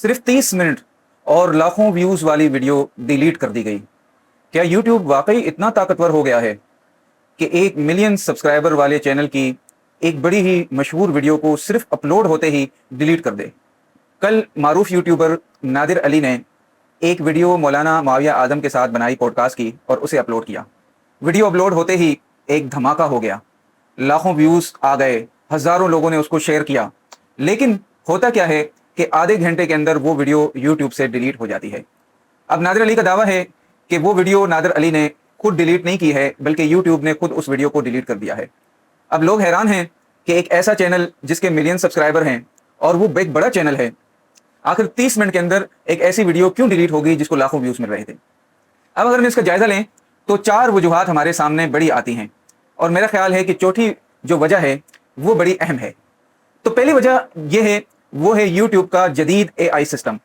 सिर्फ 30 मिनट और लाखों व्यूज वाली वीडियो डिलीट कर दी गई। क्या यूट्यूब वाकई इतना ताकतवर हो गया है कि 1 मिलियन सब्सक्राइबर वाले चैनल की एक बड़ी ही मशहूर वीडियो को सिर्फ अपलोड होते ही डिलीट कर दे? कल मारूफ यूट्यूबर नादिर अली ने एक वीडियो मौलाना माविया आजम के साथ बनाई पॉडकास्ट की और उसे अपलोड किया। वीडियो अपलोड होते ही एक धमाका हो गया, लाखों व्यूज आ गए, हजारों लोगों ने उसको शेयर किया। लेकिन होता क्या है कि आधे घंटे के अंदर वो वीडियो यूट्यूब से डिलीट हो जाती है। अब नादिर अली का दावा है कि वो वीडियो नादिर अली ने खुद डिलीट नहीं की है, बल्कि यूट्यूब ने खुद उस वीडियो को डिलीट कर दिया है। अब लोग हैरान हैं कि एक ऐसा चैनल जिसके मिलियन सब्सक्राइबर हैं और वो एक बड़ा चैनल है, आखिर 30 मिनट के अंदर एक ऐसी वीडियो क्यों डिलीट हो गई जिसको लाखों व्यूज मिल रहे थे। अब अगर हम इसका जायजा लें तो 4 वजूहात हमारे सामने बड़ी आती हैं और मेरा ख्याल है कि चौथी जो वजह है वो बड़ी अहम है। तो पहली वजह यह है, वो है यूट्यूब का जदीद AI सिस्टम।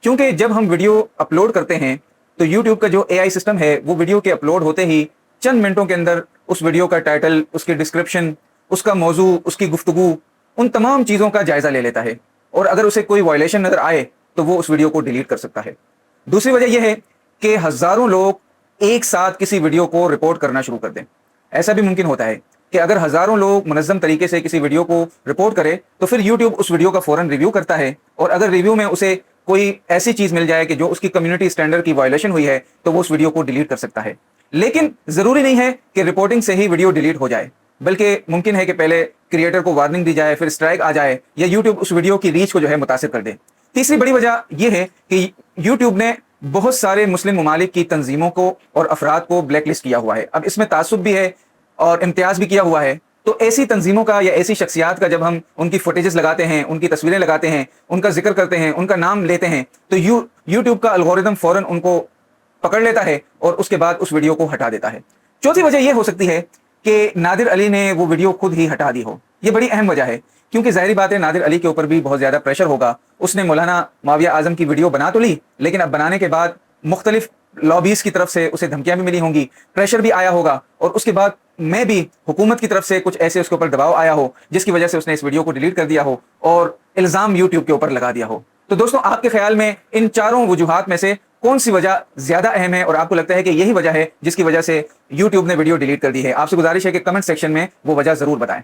क्योंकि जब हम वीडियो अपलोड करते हैं तो यूट्यूब का जो AI सिस्टम है वो वीडियो के अपलोड होते ही चंद मिनटों के अंदर उस वीडियो का टाइटल, उसकी डिस्क्रिप्शन, उसका मौजू, उसकी गुफ्तगू, उन तमाम चीज़ों का जायजा ले लेता है और अगर उसे कोई वायलेशन नजर आए तो वो उस वीडियो को डिलीट कर सकता है। दूसरी वजह यह है कि हजारों लोग एक साथ किसी वीडियो को रिपोर्ट करना शुरू कर दें। ऐसा भी मुमकिन होता है कि अगर हजारों लोग मुनज़्ज़म तरीके से किसी वीडियो को रिपोर्ट करें तो फिर यूट्यूब उस वीडियो का फौरन रिव्यू करता है और अगर रिव्यू में उसे कोई ऐसी चीज मिल जाए कि जो उसकी कम्युनिटी स्टैंडर्ड की वायलेशन हुई है तो वो उस वीडियो को डिलीट कर सकता है। लेकिन जरूरी नहीं है कि रिपोर्टिंग से ही वीडियो डिलीट हो जाए, बल्कि मुमकिन है कि पहले क्रिएटर को वार्निंग दी जाए, फिर स्ट्राइक आ जाए या यूट्यूब उस वीडियो की रीच को जो है मुतासिर कर दे। तीसरी बड़ी वजह यह है कि यूट्यूब ने बहुत सारे मुस्लिम ममालिक की तंजीमों को और अफराद को ब्लैकलिस्ट किया हुआ है। अब इसमें तासुब भी है और इम्तियाज भी किया हुआ है। तो ऐसी तंजीमों का या ऐसी शख्सियात का जब हम उनकी फुटेजेस लगाते हैं, उनकी तस्वीरें लगाते हैं, उनका जिक्र करते हैं, उनका नाम लेते हैं, तो यूट्यूब का अलगोरिदम फौरन उनको पकड़ लेता है और उसके बाद उस वीडियो को हटा देता है। चौथी वजह यह हो सकती है कि नादिर अली ने वो वीडियो खुद ही हटा दी हो। यह बड़ी अहम वजह है क्योंकि जाहिर बात है नादिर अली के ऊपर भी बहुत ज्यादा प्रेशर होगा। उसने मौलाना माविया आजम की वीडियो बना तो ली, लेकिन अब बनाने के बाद मुख्तलिफ लॉबीज की तरफ से उसे धमकियां भी मिली होंगी, प्रेशर भी आया होगा और उसके बाद मैं भी हुकूमत की तरफ से कुछ ऐसे उसके ऊपर दबाव आया हो जिसकी वजह से उसने इस वीडियो को डिलीट कर दिया हो और इल्जाम यूट्यूब के ऊपर लगा दिया हो। तो दोस्तों, आपके ख्याल में इन चारों वजूहात में से कौन सी वजह ज्यादा अहम है और आपको लगता है कि यही वजह है जिसकी वजह से यूट्यूब ने वीडियो डिलीट कर दी है? आपसे गुजारिश है कि कमेंट सेक्शन में वो वजह जरूर बताएं।